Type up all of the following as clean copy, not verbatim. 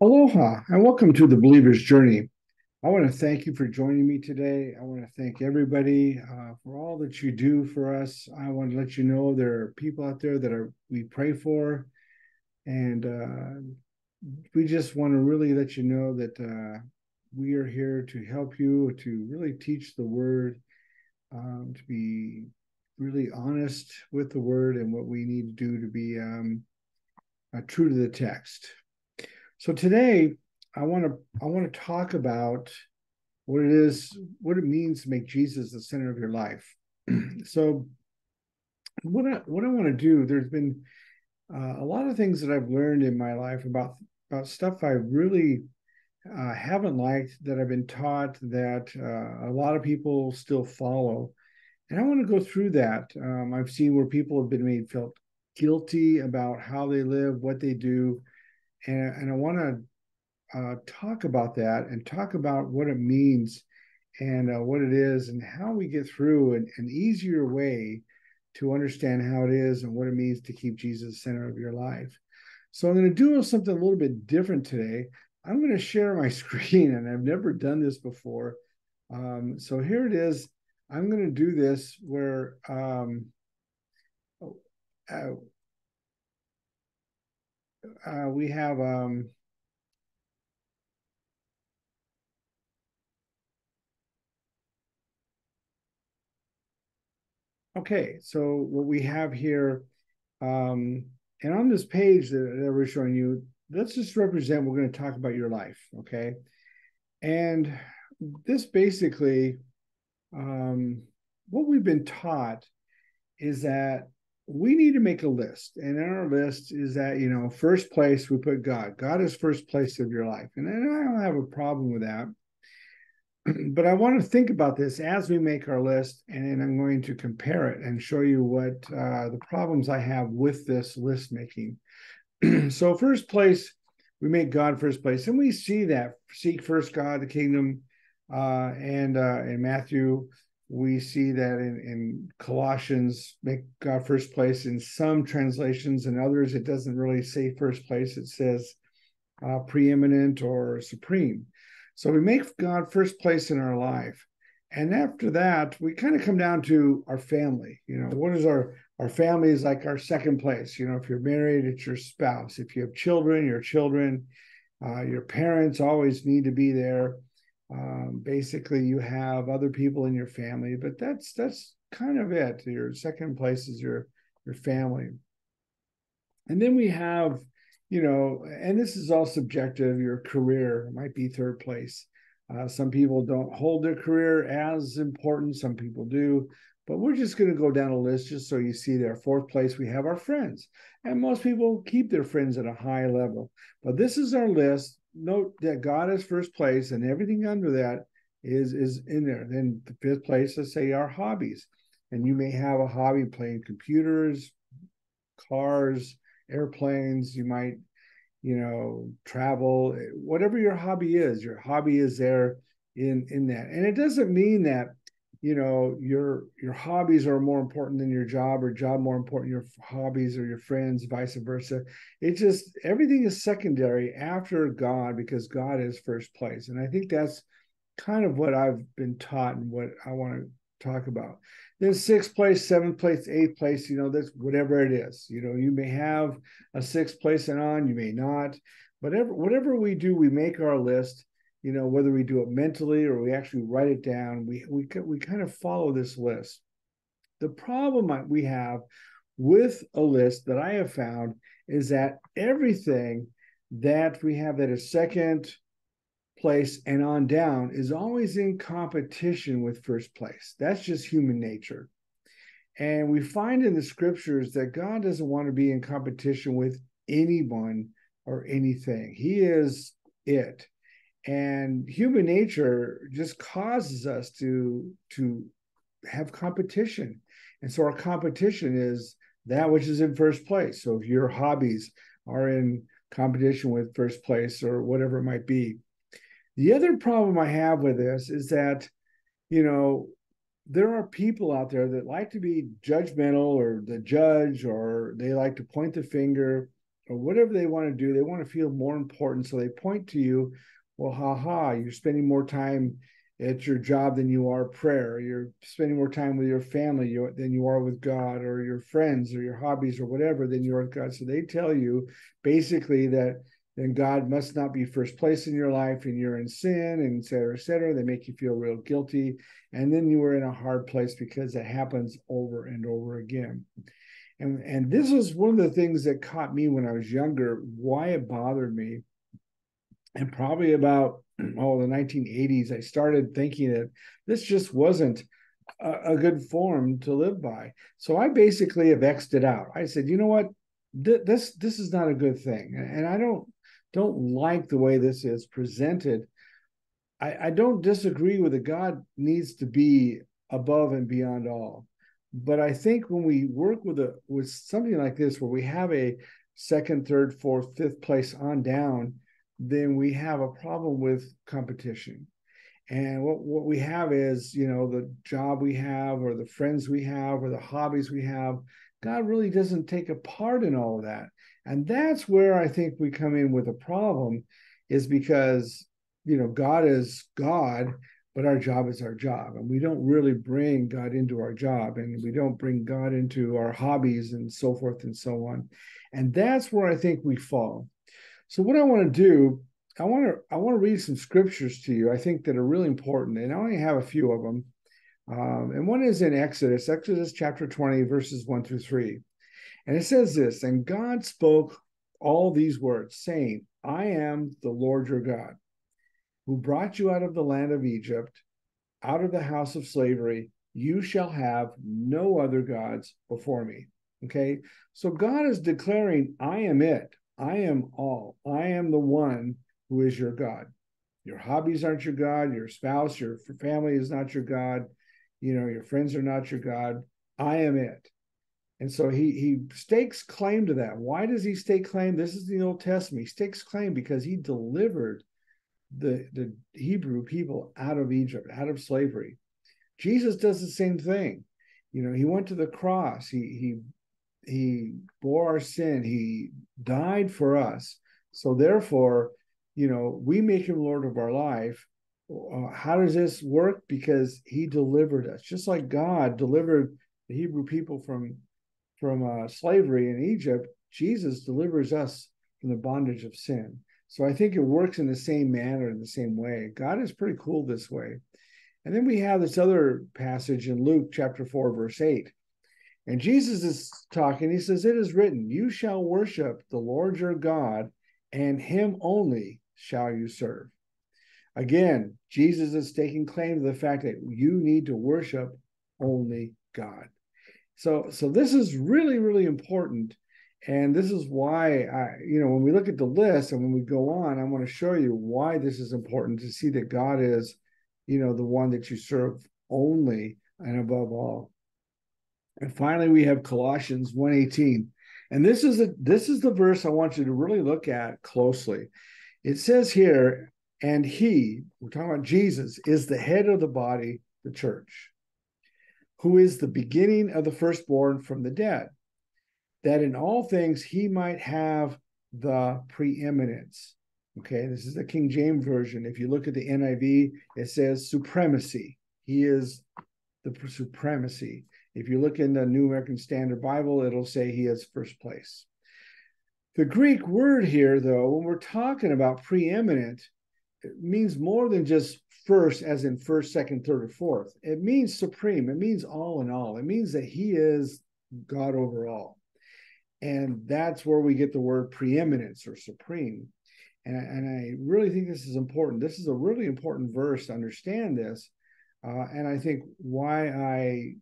Aloha and welcome to the Believer's Journey. I want to thank you for joining me today. I want to thank everybody for all that you do for us. I want to let you know there are people out there that we pray for, and we just want to really let you know that we are here to help you to really teach the Word, to be really honest with the Word and what we need to do to be true to the text. So today, I want to talk about what it means to make Jesus the center of your life. So what I want to do, there's been a lot of things that I've learned in my life about stuff I really haven't liked, that I've been taught, that a lot of people still follow, and I want to go through that. I've seen where people have been made felt guilty about how they live, what they do, and I want to talk about that and talk about what it means and what it is and how we get through an easier way to understand how it is and what it means to keep Jesus the center of your life. So I'm going to do something a little bit different today. I'm going to share my screen, and I've never done this before. So here it is. I'm going to do this where uh, we have okay. So what we have here, and on this page that we're showing you, let's just represent, we're going to talk about your life, okay? And this basically, what we've been taught is that we need to make a list. And in our list is that, first place we put God. God is first place of your life. And I don't have a problem with that. But I want to think about this as we make our list, and then I'm going to compare it and show you what the problems I have with this list making. So first place, we make God first place, and we see that seek first God, the kingdom, and in Matthew, we see that in Colossians, make God first place. In some translations and others, it doesn't really say first place; it says preeminent or supreme. So we make God first place in our life. And after that, we kind of come down to our family. What is our family is like our second place. If you're married, it's your spouse. If you have children, your children, your parents always need to be there. Basically, you have other people in your family, but that's kind of it. Your second place is your family. And then we have, and this is all subjective, your career might be third place. Some people don't hold their career as important, some people do. But we're just going to go down a list just so you see there. Fourth place, we have our friends. And most people keep their friends at a high level. But this is our list. Note that God is first place, and everything under that is in there. Then the fifth place, let's say our hobbies. And you may have a hobby playing computers, cars, airplanes. You might, travel. Whatever your hobby is there in that. And it doesn't mean that your hobbies are more important than your job, or job more important than your hobbies, or your friends, vice versa. It's just everything is secondary after God, because God is first place. And I think that's kind of what I've been taught and what I want to talk about. Then sixth place, seventh place, eighth place, that's whatever it is. You may have a sixth place and on, you may not. Whatever we do, we make our list. Whether we do it mentally or we actually write it down, we kind of follow this list. The problem we have with a list that I have found is that everything that we have that is second place and on down is always in competition with first place. That's just human nature. And we find in the scriptures that God doesn't want to be in competition with anyone or anything. He is it. And human nature just causes us to have competition. And so our competition is that which is in first place. So if your hobbies are in competition with first place or whatever it might be. The other problem I have with this is that, there are people out there that like to be judgmental or the judge, or they like to point the finger. or whatever they want to do. They want to feel more important. So they point to you, well, you're spending more time at your job than you are prayer. You're spending more time with your family than you are with God, or your friends, or your hobbies, or whatever, than you are with God. So they tell you basically that then God must not be first place in your life, and you're in sin, and et cetera, et cetera. They make you feel real guilty. And then you are in a hard place because it happens over and over again. And this was one of the things that caught me when I was younger, why it bothered me. And probably about the 1980s, I started thinking that this just wasn't a good form to live by. So I basically have X'd it out. I said, you know what, this is not a good thing, and I don't like the way this is presented. I don't disagree with that God needs to be above and beyond all. But I think when we work with something like this, where we have a second, third, fourth, fifth place on down, then we have a problem with competition. And what we have is, the job we have, or the friends we have, or the hobbies we have. God really doesn't take a part in all of that. And that's where I think we come in with a problem, is because, God is God, but our job is our job. And we don't really bring God into our job, and we don't bring God into our hobbies, and so forth and so on. And that's where I think we fall. So what I want to do, I want to read some scriptures to you, I think, that are really important, and I only have a few of them. And one is in Exodus chapter 20, verses 1-3. And it says this: "And God spoke all these words, saying, I am the Lord your God, who brought you out of the land of Egypt, out of the house of slavery. You shall have no other gods before me." Okay, so God is declaring, I am it. I am all. I am the one who is your God. Your hobbies aren't your God. Your spouse, your family is not your God. Your friends are not your God. I am it. And so he stakes claim to that. Why does he stake claim? This is the Old Testament. He stakes claim because he delivered the Hebrew people out of Egypt, out of slavery. Jesus does the same thing. He went to the cross. He bore our sin. He died for us. So therefore, we make him Lord of our life. How does this work? Because he delivered us, just like God delivered the Hebrew people from slavery in Egypt. Jesus delivers us from the bondage of sin. So I think it works in the same manner, in the same way. God is pretty cool this way. And then we have this other passage in Luke chapter 4, verse 8. And Jesus is talking. He says, "It is written, you shall worship the Lord your God, and him only shall you serve." Again, Jesus is taking claim to the fact that you need to worship only God. So this is really, really important. And this is why when we look at the list and when we go on, I want to show you why this is important, to see that God is, the one that you serve only and above all. And finally, we have Colossians 1:18. And this is the verse I want you to really look at closely. It says here, "And he," we're talking about Jesus, "is the head of the body, the church, who is the beginning of the firstborn from the dead, that in all things he might have the preeminence." Okay, this is the King James Version. If you look at the NIV, it says supremacy. He is the supremacy. If you look in the New American Standard Bible, it'll say he is first place. The Greek word here, though, when we're talking about preeminent, it means more than just first, as in first, second, third, or fourth. It means supreme. It means all in all. It means that he is God over all. And that's where we get the word preeminence or supreme. And I really think this is important. This is a really important verse to understand this. And I think why I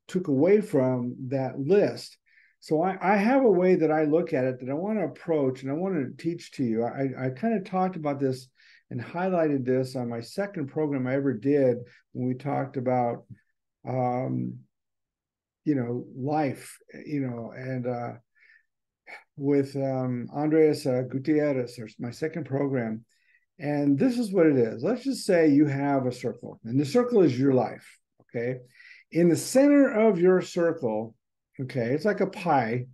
took away from that list. So I have a way that I look at it that I want to approach, and I want to teach to you. I kind of talked about this and highlighted this on my second program I ever did, when we talked about life, and with Andres Gutierrez, or my second program. And this is what it is. Let's just say you have a circle, and the circle is your life. Okay. In the center of your circle, okay, it's like a pie.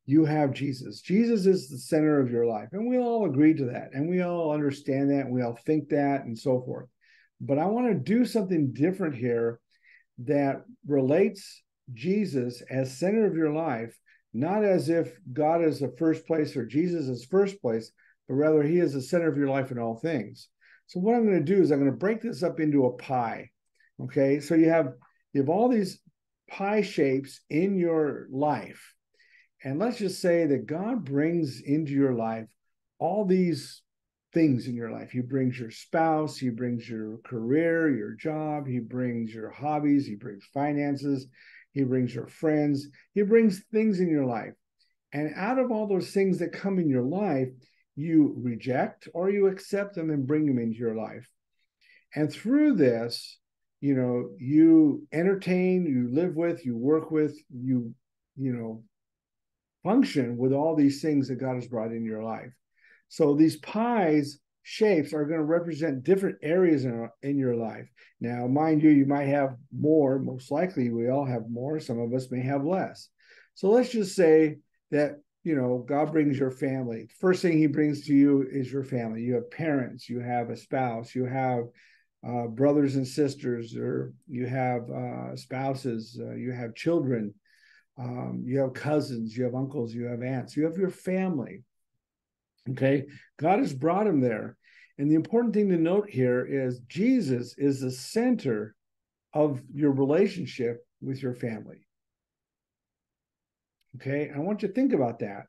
you have Jesus. Jesus is the center of your life. And we all agree to that. And we all understand that. And we all think that and so forth. But I want to do something different here that relates Jesus as center of your life, not as if God is the first place or Jesus is first place, but rather he is the center of your life in all things. So what I'm going to do is I'm going to break this up into a pie. Okay, so you have all these pie shapes in your life. And let's just say that God brings into your life all these things in your life. He brings your spouse, he brings your career, your job, he brings your hobbies, he brings finances, he brings your friends, he brings things in your life. And out of all those things that come in your life, you reject or you accept them and bring them into your life. And through this, you entertain, you live with, you work with, you function with all these things that God has brought in your life. So these pies shapes are going to represent different areas in your life. Now, mind you, you might have more. Most likely, we all have more. Some of us may have less. So let's just say that, God brings your family. First thing he brings to you is your family. You have parents, you have a spouse, you have brothers and sisters, or you have spouses, you have children, you have cousins, you have uncles, you have aunts, you have your family. Okay, God has brought him there. And the important thing to note here is Jesus is the center of your relationship with your family. Okay, I want you to think about that,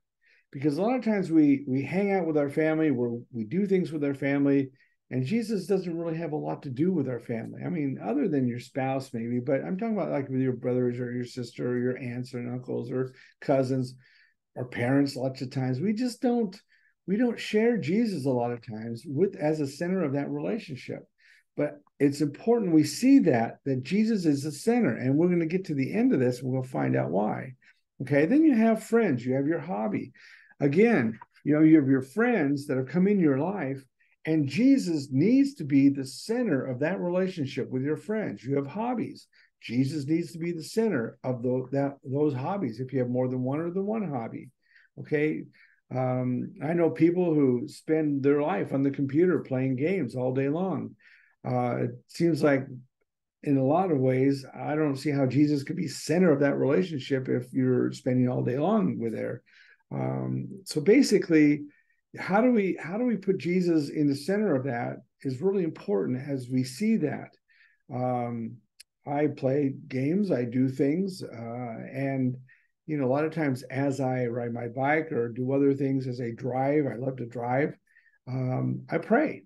because a lot of times we hang out with our family, we do things with our family, and Jesus doesn't really have a lot to do with our family. I mean, other than your spouse maybe, but I'm talking about like with your brothers or your sister or your aunts and uncles or cousins or parents. Lots of times we don't share Jesus a lot of times as a center of that relationship. But it's important we see that Jesus is the center, and we're going to get to the end of this and we'll find out why. Okay, then you have friends, you have your hobby. Again, you have your friends that have come in your life, and Jesus needs to be the center of that relationship with your friends. You have hobbies. Jesus needs to be the center of those hobbies if you have more than one or than one hobby. Okay, I know people who spend their life on the computer playing games all day long. It seems like in a lot of ways, I don't see how Jesus could be center of that relationship if you're spending all day long with there. So basically, how do we put Jesus in the center of that is really important as we see that. I play games, I do things, and a lot of times as I ride my bike or do other things as I drive, I love to drive. I pray.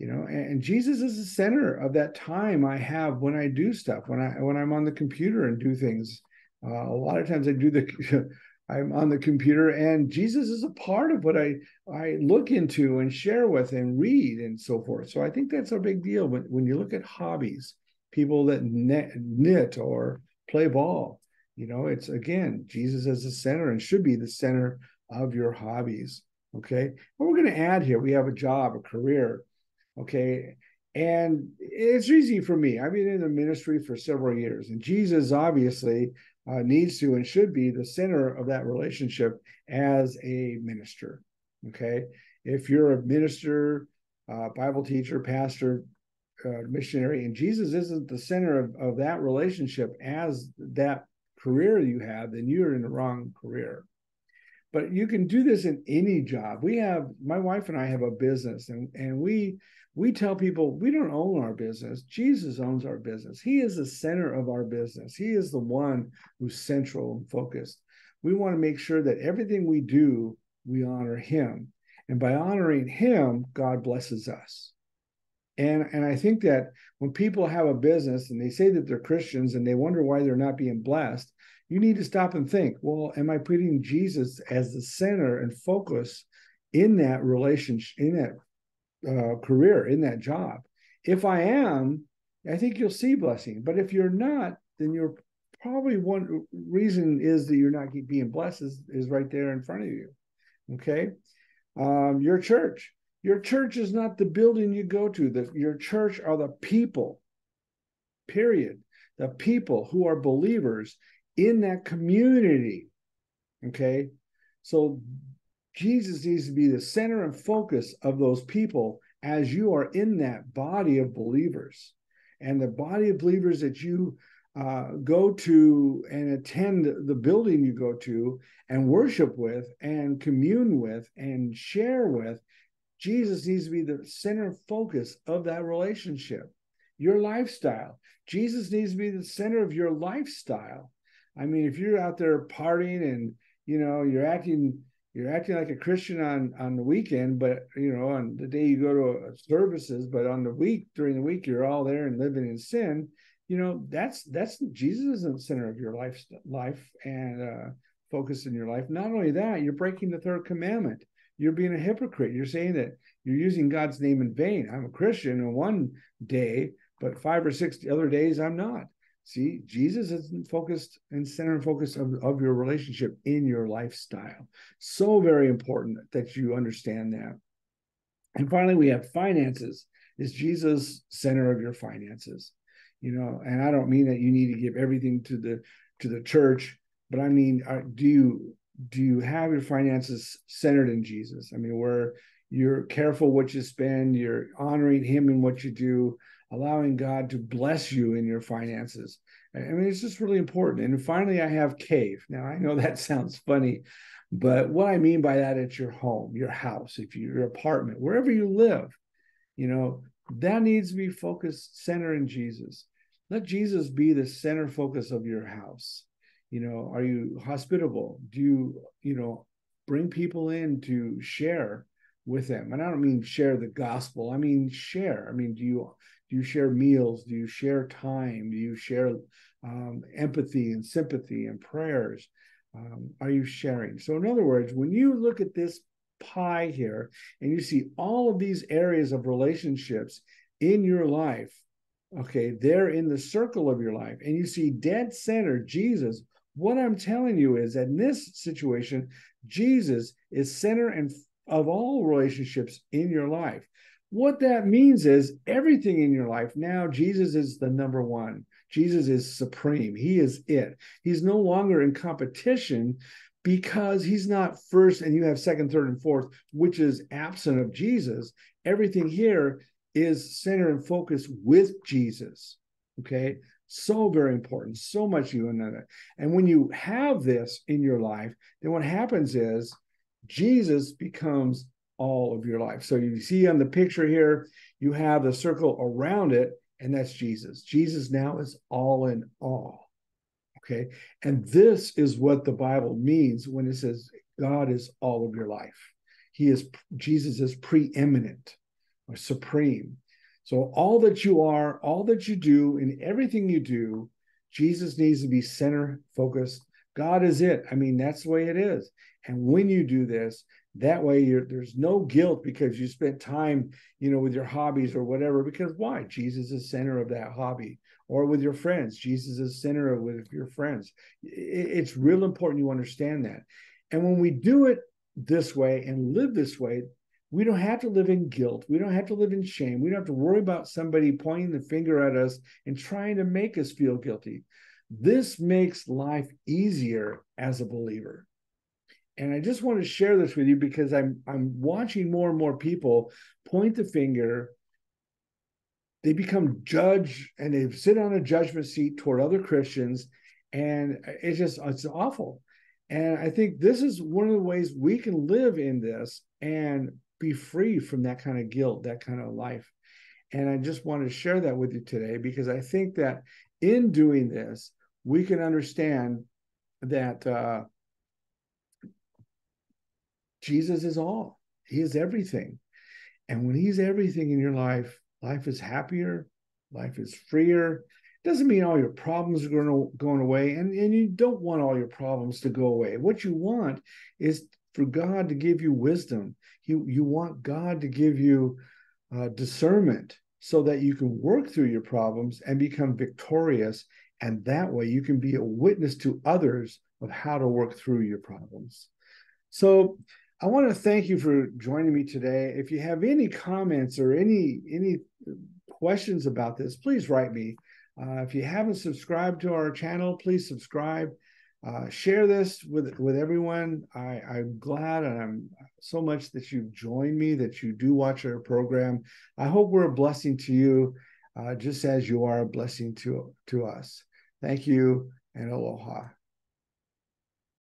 And Jesus is the center of that time I have when I do stuff, when I'm on the computer and do things. A lot of times I'm on the computer, and Jesus is a part of what I look into and share with and read and so forth. So I think that's a big deal when you look at hobbies, people that knit or play ball. It's, again, Jesus as the center and should be the center of your hobbies. Okay. And we're going to add here, we have a job, a career. Okay. And it's easy for me. I've been in the ministry for several years, and Jesus obviously needs to and should be the center of that relationship as a minister. Okay. If you're a minister, Bible teacher, pastor, missionary, and Jesus isn't the center of that relationship as that career you have, then you're in the wrong career. But you can do this in any job. My wife and I have a business, and we tell people we don't own our business. Jesus owns our business. He is the center of our business. He is the one who's central and focused. We want to make sure that everything we do, we honor him. And by honoring him, God blesses us. And I think that when people have a business and they say that they're Christians and they wonder why they're not being blessed, you need to stop and think, well, am I putting Jesus as the center and focus in that relationship, in that career, in that job? If I am, I think you'll see blessing. But if you're not, then you're probably one reason is that you're not being blessed is right there in front of you. Okay. Your church. Your church is not the building you go to. Your church are the people, period. The people who are believers in that community. Okay. So Jesus needs to be the center and focus of those people as you are in that body of believers. And the body of believers that you go to and attend the building you go to and worship with and commune with and share with, Jesus needs to be the center and focus of that relationship. Your lifestyle. Jesus needs to be the center of your lifestyle. I mean, if you're out there partying and you're acting like a Christian on the weekend, but on the day you go to services, but on the week during the week you're all there and living in sin. That's Jesus isn't the center of your life and focus in your life. Not only that, you're breaking the third commandment. You're being a hypocrite. You're saying that you're using God's name in vain. I'm a Christian on one day, but 5 or 6 other days I'm not. See, Jesus isn't focused and center and focus of your relationship in your lifestyle. So very important that you understand that. And finally, we have finances. Is Jesus center of your finances? And I don't mean that you need to give everything to the church, but I mean, do you have your finances centered in Jesus? I mean, where you're careful what you spend, you're honoring him in what you do, allowing God to bless you in your finances. I mean, it's just really important. And finally, I have cave. Now, I know that sounds funny, but what I mean by that, it's your home, your house, if your apartment, wherever you live, that needs to be focused, center in Jesus. Let Jesus be the center focus of your house. Are you hospitable? Do you bring people in to share with them? And I don't mean share the gospel. I mean share. I mean, do you share meals? Do you share time? Do you share empathy and sympathy and prayers? Are you sharing? So in other words, when you look at this pie here and you see all of these areas of relationships in your life, okay, they're in the circle of your life, and you see dead center Jesus. What I'm telling you is that in this situation, Jesus is center and of all relationships in your life. What that means is everything in your life now, Jesus is the number one. Jesus is supreme. He is it. He's no longer in competition because he's not first and you have second, third, and fourth, which is absent of Jesus. Everything here is center and focus with Jesus. Okay. So very important. So much you know that. And when you have this in your life, then what happens is Jesus becomes all of your life. So you see on the picture here, you have the circle around it, and that's Jesus. Jesus now is all in all. Okay. And this is what the Bible means when it says God is all of your life. Jesus is preeminent or supreme. So all that you are, all that you do, and everything you do, Jesus needs to be center focused. God is it. I mean, that's the way it is. And when you do this, that way there's no guilt because you spent time, with your hobbies or whatever, because why? Jesus is center of that hobby. Or with your friends, Jesus is center of with your friends. It's real important you understand that. And when we do it this way and live this way, we don't have to live in guilt. We don't have to live in shame. We don't have to worry about somebody pointing the finger at us and trying to make us feel guilty. This makes life easier as a believer. And I just want to share this with you because I'm watching more and more people point the finger. They become judge and they sit on a judgment seat toward other Christians. And it's awful. And I think this is one of the ways we can live in this and be free from that kind of guilt, that kind of life. And I just want to share that with you today because I think that in doing this, we can understand that Jesus is all. He is everything. And when he's everything in your life, life is happier, life is freer. Doesn't mean all your problems are going away, and you don't want all your problems to go away. What you want is for God to give you wisdom. You want God to give you discernment so that you can work through your problems and become victorious, and that way you can be a witness to others of how to work through your problems. So I want to thank you for joining me today. If you have any comments or any questions about this, please write me. If you haven't subscribed to our channel, please subscribe. Share this with everyone. I'm glad, and I'm so much that you've joined me, that you do watch our program. I hope we're a blessing to you, just as you are a blessing to us. Thank you, and aloha.